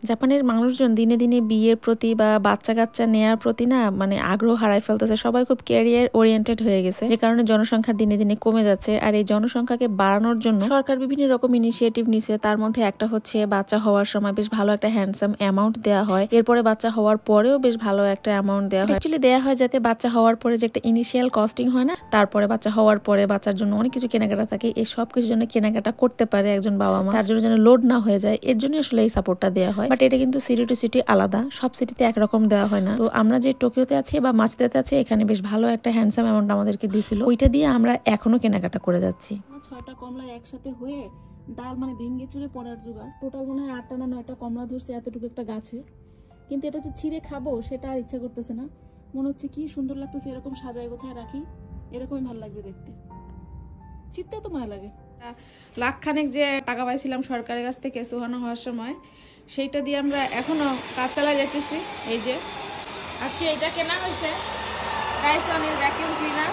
জাপানের মানুষজন দিনে দিনে বিয়ের প্রতি বা বাচ্চা কাচ্চা নেয়ার প্রতি না মানে আগ্রহ হারায় ফেলতেছে। সবাই খুব ক্যারিয়ার ওরিয়েন্টেড হয়ে গেছে, যে কারণে জনসংখ্যা দিনে দিনে কমে যাচ্ছে। আর এই জনসংখ্যাকে বাড়ানোর জন্য সরকার বিভিন্ন রকম ইনিশিয়েটিভ নিছে। তার মধ্যে একটা হচ্ছে বাচ্চা হওয়ার সময় বেশ ভালো একটা হ্যান্ডসাম অ্যামাউন্ট দেওয়া হয়, এরপরে বাচ্চা হওয়ার পরেও বেশ ভালো একটা অ্যামাউন্ট দেওয়া হয়। অ্যাকচুয়ালি দেওয়া হয় যাতে বাচ্চা হওয়ার পরে যে একটা ইনিশিয়াল কস্টিং হয় না, তারপরে বাচ্চা হওয়ার পরে বাচ্চার জন্য অনেক কিছু কেনাকাটা থাকে, এই সব কিছুর জন্য কেনাকাটা করতে পারে একজন বাবা মা, তার জন্য যেন লোড না হয়ে যায়, এর জন্য আসলে এই সাপোর্টটা দেওয়া হয়। বাট এটা কিন্তু সিটি টু সিটি আলাদা, সব সিটিতে একরকম দেওয়া হয় না। তো আমরা যে টোকিওতে আছি বা মাচিদাতে আছি, এখানে বেশ ভালো একটা হ্যান্ডসাম অ্যামাউন্ট আমাদেরকে দিয়েছিল, ওইটা দিয়ে আমরা এখনো কেনাকাটা করে যাচ্ছি। 6টা কমলা একসাথে হয়ে ডাল মানে ভেঙে চুরে পড়ার জোগাড়। টোটাল মনে হয় 8টা না 9টা কমলা ধরছে এতটুকু একটা গাছে, কিন্তু এটা যে ছিঁড়ে খাবো সেটা আর ইচ্ছা করতেছে না। মনে হচ্ছে কি সুন্দর লাগতেছে, এরকম সাজায় গোছায় রাখি, এরকমই ভালো লাগবে দেখতে। ছিঁড়তে তো মায়া লাগে। লাখখানেক যে টাকা পাইছিলাম সরকারের কাছ থেকে সুহানা হওয়ার সময়, সেইটা দিয়ে আমরা এখনো কাজ চালা যেতেছি। এই যে আজকে এটা কেনা হয়েছে, ডাইসনের ভ্যাকুয়াম ক্লিনার।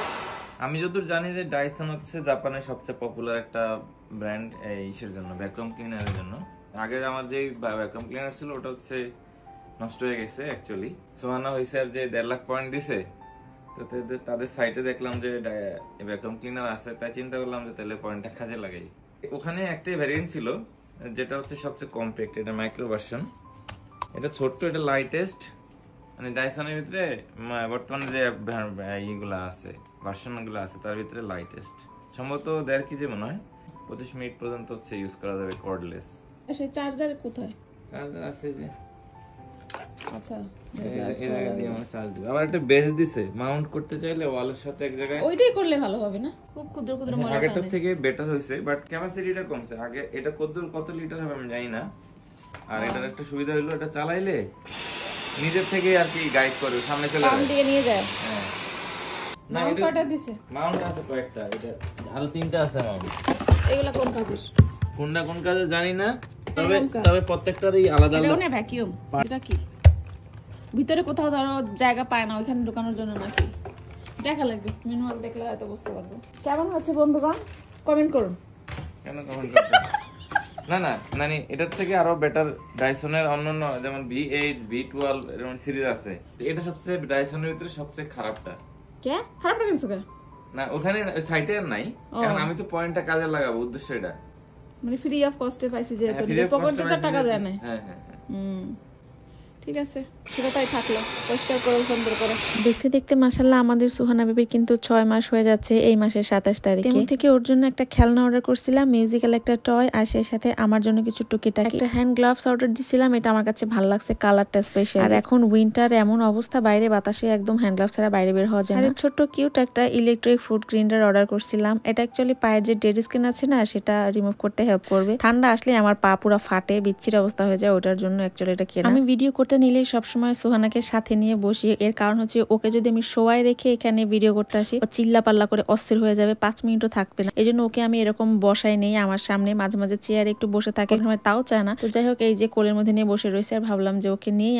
আমি যতদূর জানি যে ডাইসন হচ্ছে জাপানের সবচেয়ে পপুলার একটা ব্র্যান্ড ইসের জন্য, ভ্যাকুয়াম ক্লিনারের জন্য। আগে আমার যে ভ্যাকুয়াম ক্লিনার ছিল ওটা হচ্ছে নষ্ট হয়ে গেছে অ্যাকচুয়ালি। সোহানা হয়েছে আর যে 1.5 লাখ পয়েন্ট দিছে, তো তাদের সাইটে দেখলাম যে ভ্যাকুয়াম ক্লিনার আছে, তাই চিন্তা করলাম যে তাহলে পয়েন্টটা কাজে লাগাই। ওখানে একটাই ভ্যারিয়েন্ট ছিল যেটা হচ্ছে সবচেয়ে কম্প্যাক্ট, এটা মাইক্রো ভার্সন। এটা ছোট্ট, এটা লাইটেস্ট, মানে ডাইসনের ভিতরে বর্তমানে যে ইগুলো আছে ভার্সনগুলো আছে তার ভিতরে লাইটেস্ট। সম্ভবত 1.5 কেজি মনে হয়, 25 মিনিট পর্যন্ত হচ্ছে ইউজ করা যাবে কর্ডলেস। সেই চার্জার কোথায়? চার্জার আছে যে, আচ্ছা আবার একটা বেস দিছে মাউন্ট করতে চাইলে ওয়ালের সাথে এক জায়গায়, ওইটাই করলে ভালো হবে না? খুব ক্ষুদ্র ক্ষুদ্র ময়লা আগেরটার থেকে বেটার হয়েছে, বাট ক্যাপাসিটিটা কমছে। আগে এটা কত লিটার হবে আমি জানি না। আর এটার একটা সুবিধা হলো এটা চালাইলে নিজের থেকে আর কি গাইড করে সামনে চলে যায়, দিয়ে নিয়ে যায়। হ্যাঁ না মাউন্ট কয়টা দিছে? মাউন্ট আছে কয়েকটা, এটা আরো 3টা আছে মাউন্ট। এগুলা কোন কাজের? কোনটা কোন কাজে জানি না, তবে প্রত্যেকটারই আলাদা আলাদা। এটা ভ্যাকুয়াম, এটা কি ভিতরে কোথাও ধরো জায়গা পায় না ওইখানে ঢোকানোর জন্য নাকি? দেখা লাগবে, ম্যানুয়াল দেখলে হয়তো বুঝতে পারবো। কেমন হচ্ছে বন্ধুগণ, কমেন্ট করুন। কেন কমেন্ট করতে? না না মানে এটার থেকে আরো বেটার ডাইসনের অন্যান্য যেমন V8 V12 এরকম সিরিজ আছে, এটা সবচেয়ে ডাইসনের ভিতরে সবচেয়ে খারাপটা। কে খারাপটা কিনছো কে? না ওখানে সাইটে আর নাই, কারণ আমি তো পয়েন্টটা কাজে লাগাবো, উদ্দেশ্য এটা। মানে ফ্রি অফ কস্টে পাইছি যেহেতু, পকেটে তো টাকা দেয় না। হ্যাঁ হ্যাঁ হ্যাঁ ঠিক আছে, সেটা তাই থাকলো, পরিষ্কার করে সুন্দর করে। দেখতে দেখতে মাশাআল্লাহ আমাদের সুহানা বেবির কিন্তু 6 মাস হয়ে যাচ্ছে এই মাসের 27 তারিখে। তেমন থেকে ওর জন্য একটা খেলনা অর্ডার করছিলাম, মিউজিক্যাল একটা টয়, আর সেই সাথে আমার জন্য কিছু টুকিটাকি একটা হ্যান্ড গ্লাভস অর্ডার দিছিলাম। এটা আমার কাছে ভালো লাগছে, কালারটা স্পেশাল। আর এখন উইন্টার, এমন অবস্থা বাইরে বাতাসে একদম হ্যান্ড গ্লাভস ছাড়া বাইরে বের হওয়া যায় না। আর ছোট্ট কিউট একটা ইলেকট্রিক ফুড গ্রাইন্ডার অর্ডার করছিলাম। এটা অ্যাকচুয়ালি পায়ের যে ডেড স্কিন আছে না, সেটা রিমুভ করতে হেল্প করবে। ঠান্ডা আসলে আমার পা পুরো ফাটে, বিচ্ছির অবস্থা হয়ে যায়, ওটার জন্য অ্যাকচুয়ালি এটা কেনা। আমি ভিডিও করতে নিলেই সবসময় সুহানাকে সাথে নিয়ে বসি, এর কারণ হচ্ছে ওকে যদি আমি শোয়ায় রেখে এখানে ভিডিও করতে আসি, ও চিল্লা পাল্লা করে অস্থির হয়ে যাবে, 5 মিনিটও থাকবে না। এই জন্য ওকে আমি এরকম বসাই নেই আমার সামনে, মাঝে মাঝে চেয়ারে একটু বসে থাকে, সময় তাও চায় না। তো যাই হোক, এই যে কোলের মধ্যে নিয়ে বসে রয়েছে, আর ভাবলাম যে ওকে নিয়েই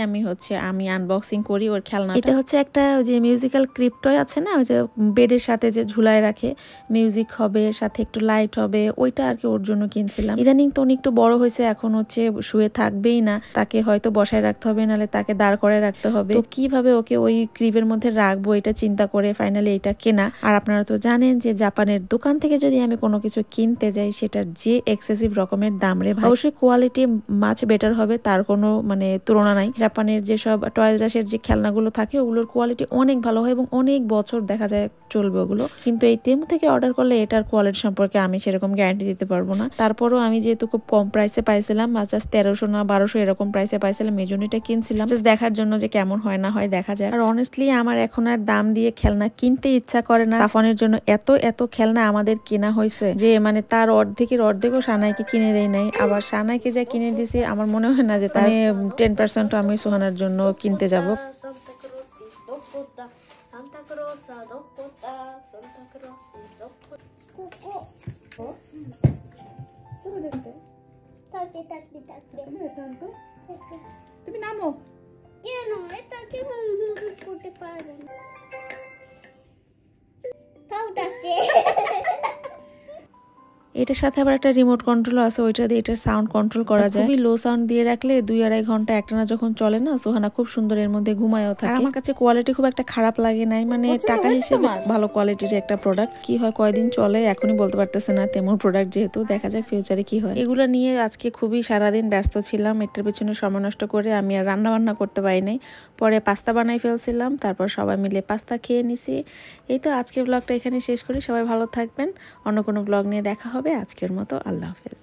আমি আনবক্সিং করি ওর খেলনা। এটা হচ্ছে একটা যে মিউজিক্যাল ক্রিপ্টয় আছে না, ওই যে বেডের সাথে যে ঝুলায় রাখে, মিউজিক হবে সাথে একটু লাইট হবে, ওইটা আর কি ওর জন্য কিনছিলাম। ইদানিং তো একটু বড় হয়েছে, এখন হচ্ছে শুয়ে থাকবেই না, তাকে হয়তো বসায় রাখতে হবে, নাহলে তাকে দাঁড় করে রাখতে হবে। তো কিভাবে ওকে ওই ক্রিবের মধ্যে রাখবো এটা চিন্তা করে ফাইনালি এটা কেনা। আর আপনারা তো জানেন যে জাপানের দোকান থেকে যদি আমি কোনো কিছু কিনতে যাই, সেটার যে এক্সেসিভ রকমের দাম রে ভাই, অবশ্যই কোয়ালিটি মাছ বেটার হবে, তার কোনো মানে তুলনা নাই। জাপানের যেসব টয়েস রাশের যে খেলনাগুলো থাকে ওগুলোর কোয়ালিটি অনেক ভালো হয় এবং অনেক বছর দেখা যায় চলবে ওগুলো, কিন্তু এই তেমু থেকে অর্ডার করলে এটার কোয়ালিটি সম্পর্কে আমি সেরকম গ্যারান্টি দিতে পারবো না। তারপরও আমি যেহেতু খুব কম প্রাইসে পাইছিলাম, জাস্ট 1300 না 1200 এরকম প্রাইসে পাইছিলাম, এই জন্য এটা কিনছিলাম, জাস্ট দেখার জন্য যে কেমন হয় না হয় দেখা যায়। আর অনেস্টলি আমার এখন আর দাম দিয়ে খেলনা কিনতে ইচ্ছা করে না। সাফনের জন্য এত এত খেলনা আমাদের কেনা হয়েছে যে মানে তার অর্ধেকও সানাইকে কিনে দেয় নাই, আবার সানাইকে যা কিনে দিয়েছে আমার মনে হয় না যে তার 10% আমি সুহানার জন্য কিনতে যাব। তুমি নামো। কেন এটা কেমন করতে পারেন? এটার সাথে আবার একটা রিমোট কন্ট্রোল আছে, ওইটা দিয়ে এটার সাউন্ড কন্ট্রোল করা যায়। খুবই লো সাউন্ড দিয়ে রাখলে 2-2.5 ঘন্টা একটানা যখন চলে না, সোহানা খুব সুন্দর এর মধ্যে ঘুমায়ও থাকে। আমার কাছে কোয়ালিটি খুব একটা খারাপ লাগে নাই, মানে টাকা হিসেবে ভালো কোয়ালিটির একটা প্রোডাক্ট। কি হয় কয়দিন চলে এখনই বলতে পারতেছে না, তেমন প্রোডাক্ট যেহেতু, দেখা যাক ফিউচারে কি হয়। এগুলো নিয়ে আজকে খুবই সারাদিন ব্যস্ত ছিলাম, এটার পেছনে সময় নষ্ট করে আমি আর রান্না বান্না করতে পারি নাই। পরে পাস্তা বানাই ফেলছিলাম, তারপর সবাই মিলে পাস্তা খেয়ে নিছি। এই তো আজকের ব্লগটা এখানে শেষ করি। সবাই ভালো থাকবেন, অন্য কোনো ব্লগ নিয়ে দেখা হবে। আজকের মতো আল্লাহ হাফেজ।